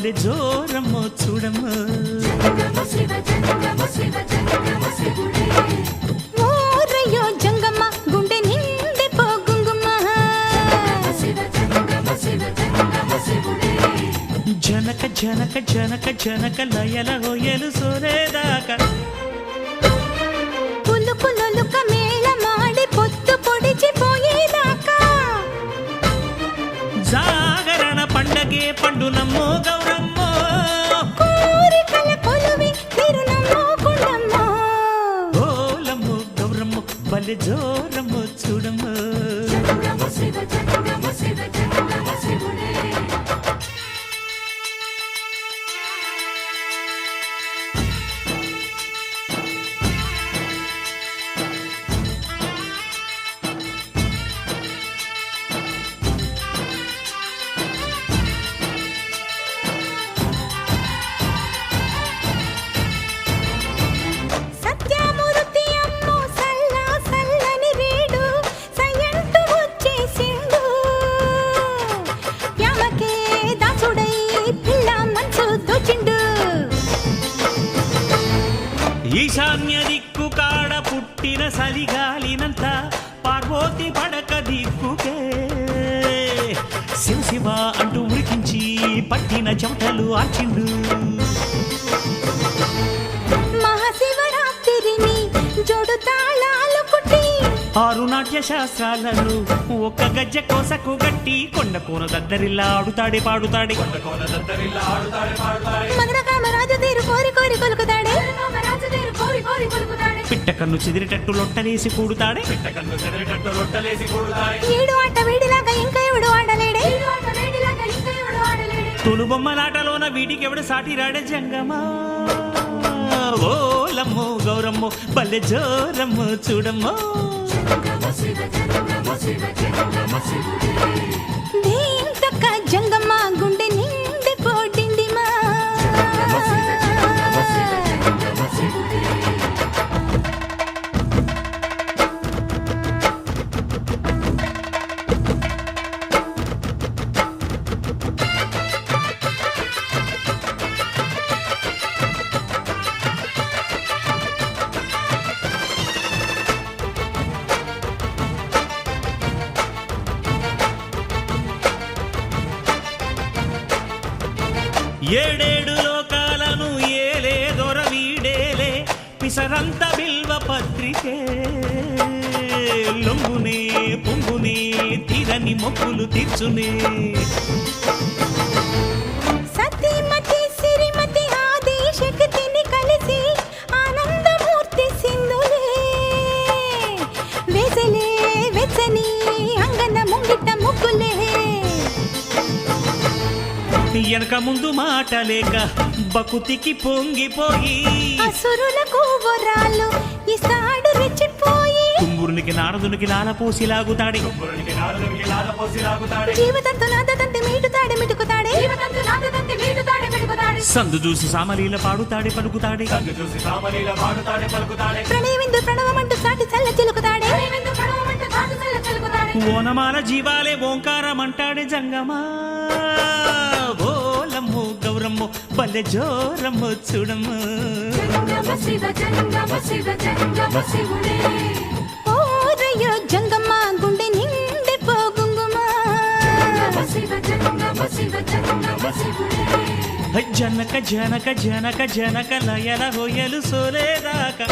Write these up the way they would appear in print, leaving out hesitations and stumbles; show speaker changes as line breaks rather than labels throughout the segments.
బల్లె జోరమ్మో చూడమ్మో
ఓరయ్యో జంగమ్మ గుండె నిండే పోగుంగుమ్మ
జనక జనక జనక జనక లయల హోయలు సోరేదాకా
పులుకులొలుక మేళ మాడి పొత్తు పొడిచిపోయేదాకా
జాగరణ పండగే పండునమ్మో గౌరమ్మో
కోరికల కొలువి తిరునమ్మో కొండమ్మో
ఓలమ్మో గౌరమ్మో బల్లె జోరమ్మో చూడమ్మో
సత్యమూర్తి అమ్మో సల్లా సల్లని రేడు సయంటు వచ్చేసిండు యామకే దాసుడై పిల్ల మనసు దోచిండు
ఈశాన్య దిక్కు కాడ పుట్టిన సలిగాలినంత పార్వతి పడక దిక్కుకే శివ శివ అంటూ ఉరికించి పట్టిన చెమటలు ఆచిండు
మహాశివరాత్రిని జోడు తాళాలు కుట్టి
ఆరు నాట్య శాస్త్రాలను ఒక్క గజ్జె కోసకు గట్టి కొండ కోన దద్దరిల్లా ఆడుతాడే పాడుతాడే
మగడ కామరాజు తీరు కోరి కోరి కొలుకుతాడే
పిట్ట కన్ను చెదిరేటట్టు లొట్టలేసి కూడుతాడే
ఏడు ఆట వేడిలాగా ఇంకా ఎవడు ఆడలేడే
తొలు బొమ్మలాటలోన వీడికి ఎవడు సాటి రాడే జంగమా ఓలమ్మో గౌరమ్మో బల్లె జోరమ్మో చూడమ్మో
దేంతక్క జంగమ్మ గుండె నిండి పోడిండిమా
ఏడేడు లోకాలను ఏలే దొర వీడేలే పిసరంత బిల్వ పత్రికే లొంగునే పొంగునే తీరని మొక్కులు తీర్చునే
సతీమతి సిరిమతి ఆది శక్తిని కలిసి ఆనందమూర్తి సింధులే వేసలే వెచ్చని అంగన ముంగిట ముగ్గులే
వెనక ముందు మాట లేక బకుతికి పొంగిపోయి
అసురులకు వరాలు ఇస్తాడు రెచ్చిపోయి
కుంగురునికి నారదునికి లాలపోసి లాగుతాడే
జీవితంతో నాదంతే మీటుతాడే మిటుకుతాడే
సందు చూసి సామలీల పాడుతాడే పలుకుతాడే
ప్రణయవిందు ప్రణవమంటూ సాటి చల్ల చిలుకుతాడే
ఓనమాల జీవాలే ఓంకారమంటాడే జంగమా ఓలమ్మో గౌరమ్మో బల్లె జోరమ్మో చూడమ్మో
ఓరయ్యో జంగమ్మ గుండె నిండి పోగుంగుమా
జనక జనక జనక జనక లయల హోయలు సోలేదాకా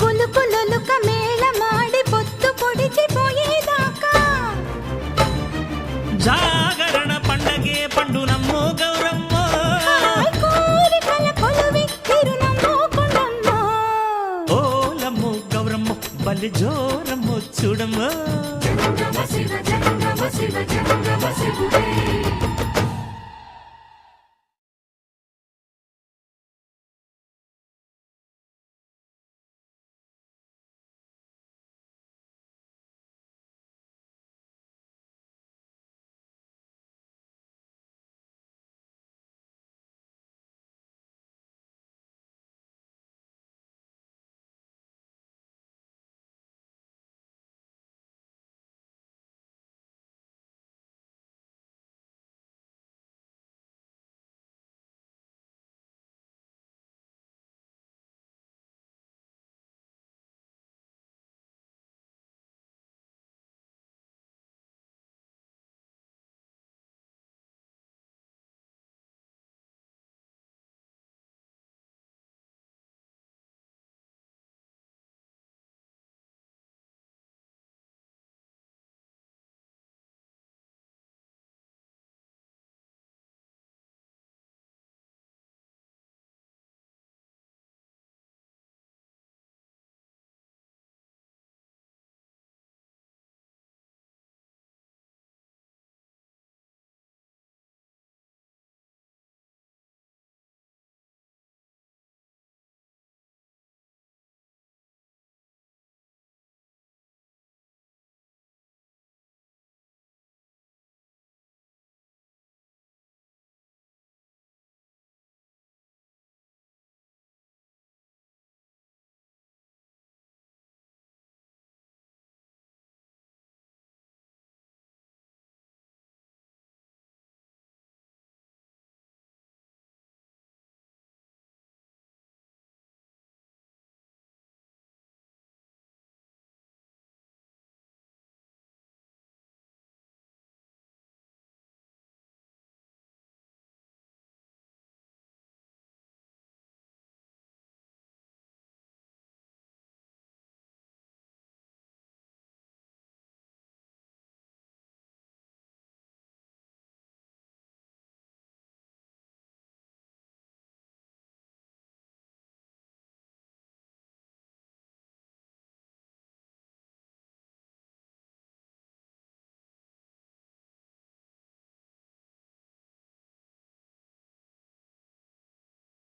కులుకులొలుక మేళ మాడి పొత్తు పొడిచిపోయేదాకా
జాగరణ పండగే పండునమ్మో గౌరమ్మో
కోరికల కొలువి తిరునమ్మో కొండమ్మో
ఓలమ్మో గౌరమ్మో బల్లె జోరమ్మో చూడమ్మో
శివ